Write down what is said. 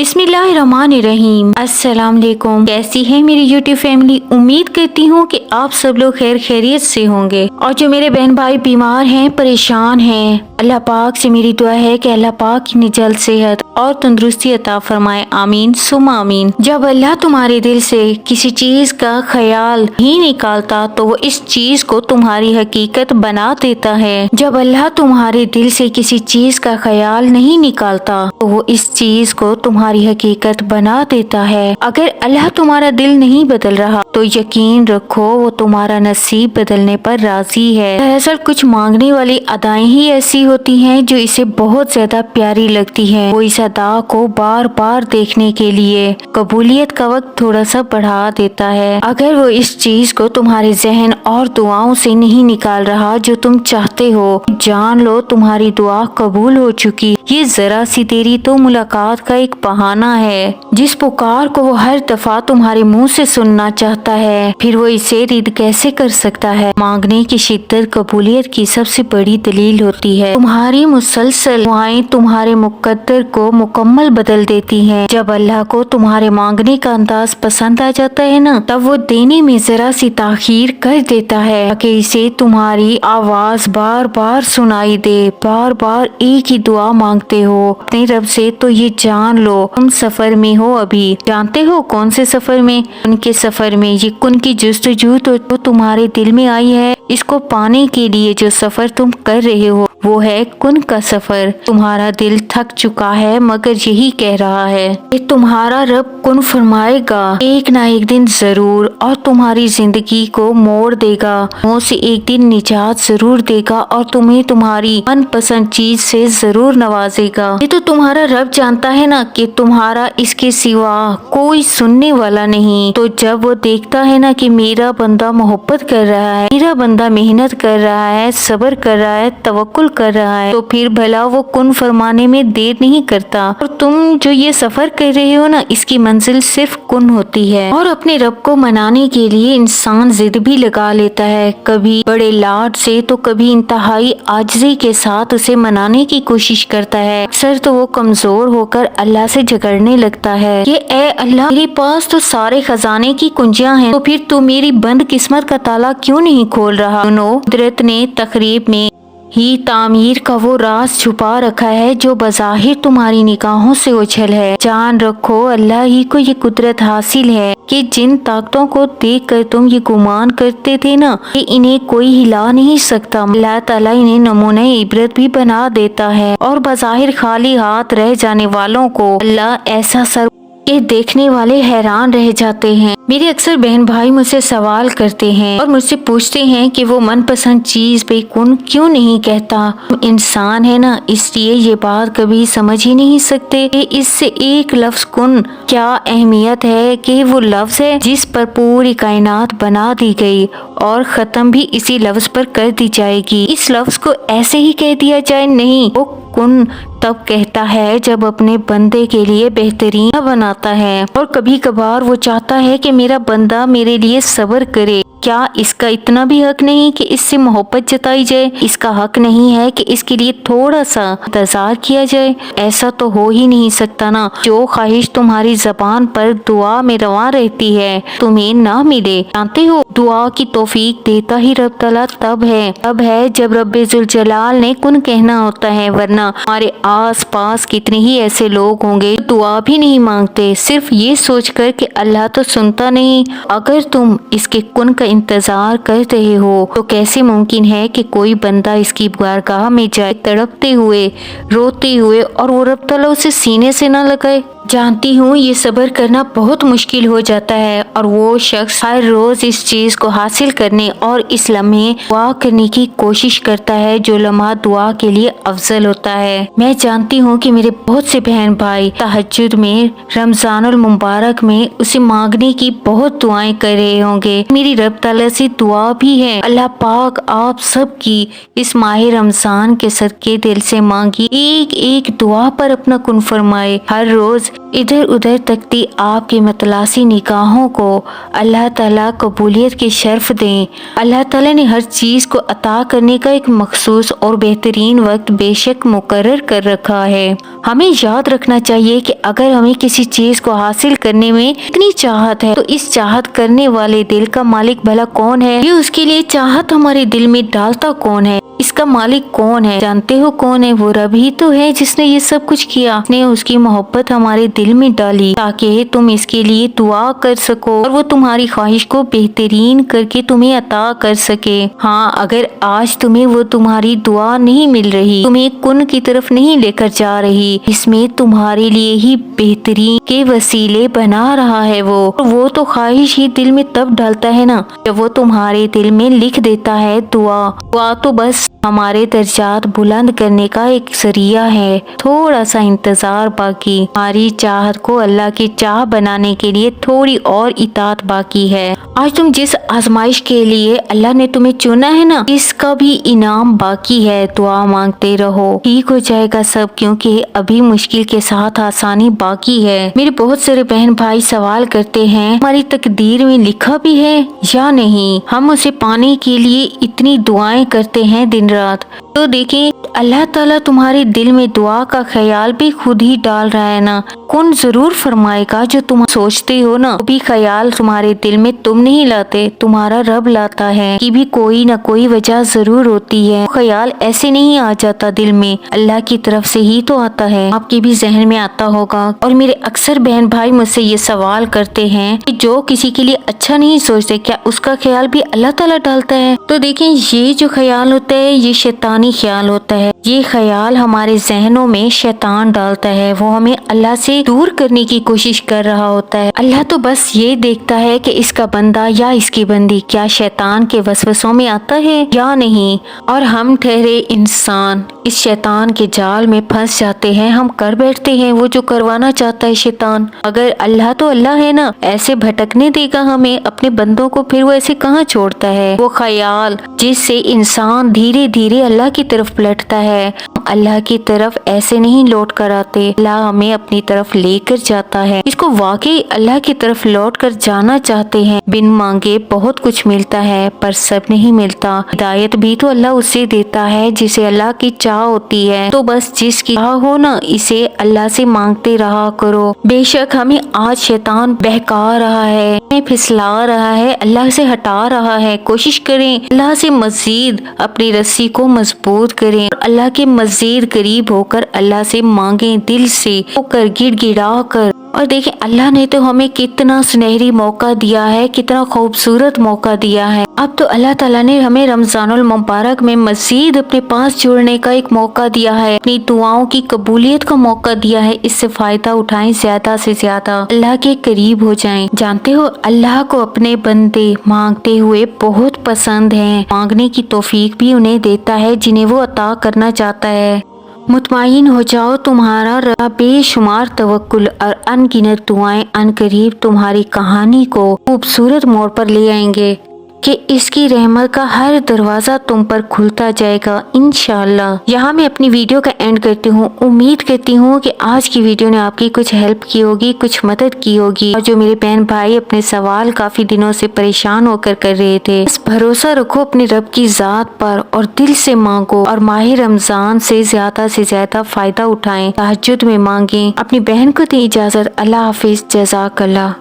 बिस्मिल्लाहिर्रहमानिर्रहीम। अस्सलाम वालेकुम। कैसी है मेरी यूट्यूब फैमिली? उम्मीद करती हूँ कि आप सब लोग खैर खैरियत से होंगे। और जो मेरे बहन भाई बीमार हैं, परेशान हैं, अल्लाह पाक से मेरी दुआ है कि अल्लाह पाक इन्हें जल्द सेहत और तंदुरुस्ती अता फरमाए। आमीन सुम्मा आमीन। जब अल्लाह तुम्हारे दिल से किसी चीज का ख्याल ही निकालता तो वो इस चीज को तुम्हारी हकीकत बना देता है। जब अल्लाह तुम्हारे दिल से किसी चीज का ख्याल नहीं निकालता तो वो इस चीज को तुम्हारी हकीकत बना देता है। अगर अल्लाह तुम्हारा दिल नहीं बदल रहा तो यकीन रखो वो तुम्हारा नसीब बदलने पर राजी है। दरअसल कुछ मांगने वाली अदाएं ही ऐसी होती हैं जो इसे बहुत ज्यादा प्यारी लगती हैं। वो इस अदा को बार बार देखने के लिए कबूलियत का वक्त थोड़ा सा बढ़ा देता है। अगर वो इस चीज को तुम्हारे जहन और दुआओं से नहीं निकाल रहा जो तुम चाहते हो, जान लो तुम्हारी दुआ कबूल हो चुकी। ये जरा सी देरी तो मुलाकात का एक बहाना है। जिस पुकार को वो हर दफा तुम्हारे मुंह से सुनना चाहता है, फिर वो इसे रद्द कैसे कर सकता है। मांगने की शिद्दत कबूलियत की सबसे बड़ी दलील होती है। तुम्हारी मुसलसल दुआएं तुम्हारे मुकद्दर को मुकम्मल बदल देती हैं। जब अल्लाह को तुम्हारे मांगने का अंदाज पसंद आ जाता है ना, तब वो देने में जरा सी ताखीर कर देता है ताकि इसे तुम्हारी आवाज बार बार सुनाई दे। बार बार एक ही दुआ मांगते हो अपने रब से तो ये जान लो तुम सफर में हो। अभी जानते हो कौन से सफर में? उनके सफर में। ये कुन की जुस्तजू तो तुम्हारे दिल में आई है। इसको पाने के लिए जो सफर तुम कर रहे हो वो है कुन का सफर। तुम्हारा दिल थक चुका है मगर यही कह रहा है कि तुम्हारा रब कुन फरमाएगा एक ना एक दिन जरूर और तुम्हारी जिंदगी को मोड़ देगा। मुंह से एक दिन निजात जरूर देगा और तुम्हें तुम्हारी मनपसंद चीज से जरूर नवाजेगा। ये तो तुम्हारा रब जानता है ना कि तुम्हारा इसके सिवा कोई सुनने वाला नहीं। तो जब वो देखता है ना कि मेरा बंदा मोहब्बत कर रहा है, मेरा बंदा मेहनत कर रहा है, सब्र कर रहा है, तवक्कुल कर रहा है, तो फिर भला वो कुन फरमाने में देर नहीं करता। और तुम जो ये सफर कर रहे हो ना, इसकी मंजिल सिर्फ कुन होती है। और अपने रब को मनाने के लिए इंसान जिद भी लगा लेता है, कभी बड़े लाड से तो कभी इंतहाई आजिज़ी के साथ उसे मनाने की कोशिश करता है। अक्सर तो वो कमजोर होकर अल्लाह से झगड़ने लगता है कि ए अल्लाह, मेरे पास तो सारे खजाने की कुंजियां हैं, तो फिर तू मेरी बंद किस्मत का ताला क्यों नहीं खोल रहा। कुदरत ने तकरीब में ही तामीर का वो राज छुपा रखा है जो बज़ाहिर तुम्हारी निगाहों से ओझल है। जान रखो अल्लाह ही को ये कुदरत हासिल है कि जिन ताकतों को देख कर तुम ये गुमान करते थे ना कि इन्हें कोई हिला नहीं सकता, अल्लाह ताला इन्हें नमूने इबरत भी बना देता है। और बज़ाहिर खाली हाथ रह जाने वालों को अल्लाह ऐसा सर के देखने वाले हैरान रह जाते हैं। मेरे अक्सर बहन भाई मुझसे सवाल करते हैं और मुझसे पूछते हैं कि वो मनपसंद चीज पे कुन क्यों नहीं कहता। इंसान है ना, इसलिए ये बात कभी समझ ही नहीं सकते कि इससे एक लफ्ज कुन क्या अहमियत है कि वो लफ्ज है जिस पर पूरी कायनात बना दी गई और खत्म भी इसी लफ्ज पर कर दी जाएगी। इस लफ्ज को ऐसे ही कह दिया जाए नहीं, वो कुन तब कहता है जब अपने बंदे के लिए बेहतरीन बनाता है। और कभी कभार वो चाहता है कि मेरा बंदा मेरे लिए सब्र करे। क्या इसका इतना भी हक नहीं कि इससे मोहब्बत जताई जाए? इसका हक नहीं है कि इसके लिए थोड़ा सा इंतजार किया जाए? ऐसा तो हो ही नहीं सकता ना। जो ख्वाहिश तुम्हारी जबान पर दुआ में रवा रहती है तुम्हें ना मिले। जानते हो दुआ की तौफीक देता ही रब तआला तब है जब रब्बे जुल जलाल ने कुन कहना होता है। वरना हमारे आस पास कितने ही ऐसे लोग होंगे जो दुआ भी नहीं मांगते, सिर्फ ये सोचकर कि अल्लाह तो सुनता नहीं। अगर तुम इसके कुन का इंतजार कर रहे हो तो कैसे मुमकिन है कि कोई बंदा इसकी बारगाह में जाए तड़पते हुए, रोते हुए और वो रब तआला उसे सीने से ना लगाए। जानती हूँ ये सब्र करना बहुत मुश्किल हो जाता है और वो शख्स हर रोज इस चीज को हासिल करने और इस लम्हे दुआ करने की कोशिश करता है जो लम्हा दुआ के लिए अफजल होता है। मैं जानती हूँ कि मेरे बहुत से बहन भाई तहज्जुद में, रमजानुल मुबारक में उसे मांगने की बहुत दुआएं कर रहे होंगे। मेरी रब तआला से दुआ भी है, अल्लाह पाक आप सब की इस माह रमजान के सदके दिल से मांगी एक एक दुआ पर अपना कुन फरमाए। हर रोज इधर उधर तकती आपकी मतलासी निगाहों को अल्लाह ताला कबूलियत की शर्फ दें। अल्लाह ताला ने हर चीज़ को अता करने का एक मखसूस और बेहतरीन वक्त बेशक मुकर्रर कर रखा है। हमें याद रखना चाहिए कि अगर हमें किसी चीज़ को हासिल करने में इतनी चाहत है तो इस चाहत करने वाले दिल का मालिक भला कौन है? ये उसके लिए चाहत हमारे दिल में डालता कौन है? इसका मालिक कौन है? जानते हो कौन है? वो रब ही तो है जिसने ये सब कुछ किया। उसने उसकी मोहब्बत हमारे दिल में डाली ताकि तुम इसके लिए दुआ कर सको और वो तुम्हारी ख्वाहिश को बेहतरीन करके तुम्हें अता कर सके। हाँ, अगर आज तुम्हें वो तुम्हारी दुआ नहीं मिल रही, तुम्हें कुन की तरफ नहीं लेकर जा रही, इसमें तुम्हारे लिए ही बेहतरीन के वसीले बना रहा है वो तो ख्वाहिश ही दिल में तब डालता है ना जब वो तुम्हारे दिल में लिख देता है दुआ तो बस हमारे दर्जात बुलंद करने का एक जरिया है। थोड़ा सा इंतजार बाकी, हमारी चाहत को अल्लाह की चाह बनाने के लिए थोड़ी और इताअत बाकी है। आज तुम जिस आजमाइश के लिए अल्लाह ने तुम्हें चुना है ना, इसका भी इनाम बाकी है। दुआ मांगते रहो, ठीक हो जाएगा सब, क्योंकि अभी मुश्किल के साथ आसानी बाकी है। मेरे बहुत सारे बहन भाई सवाल करते हैं हमारी तकदीर में लिखा भी है या नहीं। हम उसे पाने के लिए इतनी दुआएं करते हैं दिन रात। तो देखें, अल्लाह ताला तुम्हारे दिल में दुआ का ख्याल भी खुद ही डाल रहा है ना। कौन जरूर फरमाएगा जो तुम सोचते हो ना, वो भी ख्याल तुम्हारे दिल में तुम नहीं लाते, तुम्हारा रब लाता है। कि भी कोई ना कोई वजह जरूर होती है। ख्याल ऐसे नहीं आ जाता दिल में, अल्लाह की तरफ से ही तो आता है। आपके भी जहन में आता होगा। और मेरे अक्सर बहन भाई मुझसे ये सवाल करते हैं कि जो किसी के लिए अच्छा नहीं सोचते, क्या उसका ख्याल भी अल्लाह ताला डालता है? तो देखें, ये जो ख्याल होता है ये शैतानी ख्याल होता है। ये ख्याल हमारे जहनों में शैतान डालता है। वो हमें अल्लाह से दूर करने की कोशिश कर रहा होता है। अल्लाह तो बस ये देखता है कि इसका बंदा या इसकी बंदी क्या शैतान के वसवसों में आता है या नहीं। और हम ठहरे इंसान इस शैतान के जाल में फंस जाते हैं। हम कर बैठते हैं वो जो करवाना चाहता है शैतान। अगर अल्लाह तो अल्लाह है ना, ऐसे भटकने देगा हमें अपने बंदों को? फिर वो ऐसे कहाँ छोड़ता है? वो ख्याल जिससे इंसान धीरे धीरे अल्लाह की तरफ पलटता है, अल्लाह की तरफ ऐसे नहीं लौट कर आते। अल्लाह हमें अपनी तरफ लेकर जाता है। इसको वाकई अल्लाह की तरफ लौट कर जाना चाहते हैं। बिन मांगे बहुत कुछ मिलता है पर सब नहीं मिलता। हिदायत भी तो अल्लाह उसे देता है जिसे अल्लाह की चाह होती है। तो बस जिसकी चाह हो ना, इसे अल्लाह से मांगते रहा करो। बेशक हमें आज शैतान बहका रहा है, हमें फिसला रहा है, अल्लाह से हटा रहा है। कोशिश करें अल्लाह से मजीद अपनी रस्सी को मजबूत करें, अल्लाह के मजीद करीब होकर अल्लाह से मांगे, दिल से होकर गिड़गिड़ा कर। और देखें, अल्लाह ने तो हमें कितना सुनहरी मौका दिया है, कितना खूबसूरत मौका दिया है। अब तो अल्लाह ताला ने हमें रमजानुल मुबारक में मजीद अपने पास जुड़ने का एक मौका दिया है, अपनी दुआओं की कबूलियत का मौका दिया है। इससे फायदा उठाएं, ज्यादा से ज्यादा अल्लाह के करीब हो जाएं। जानते हो, अल्लाह को अपने बंदे मांगते हुए बहुत पसंद है। मांगने की तौफीक भी उन्हें देता है जिन्हें वो अता करना चाहता है। मुतमईन हो जाओ, तुम्हारा रब बेशुमार तवक्कुल और अनगिनत दुआएं अनकरीब तुम्हारी कहानी को खूबसूरत मोड़ पर ले आएंगे कि इसकी रहमत का हर दरवाजा तुम पर खुलता जाएगा इंशाअल्लाह। यहाँ मैं अपनी वीडियो का एंड करती हूँ। उम्मीद करती हूँ कि आज की वीडियो ने आपकी कुछ हेल्प की होगी, कुछ मदद की होगी। और जो मेरे बहन भाई अपने सवाल काफी दिनों से परेशान होकर कर रहे थे, बस भरोसा रखो अपने रब की जात पर और दिल से मांगो। और माह रमजान से ज्यादा फायदा उठाएं, तहज्जुद में मांगे। अपनी बहन को दी इजाजत। अल्लाह हाफिज, जज़ाकल्लाह।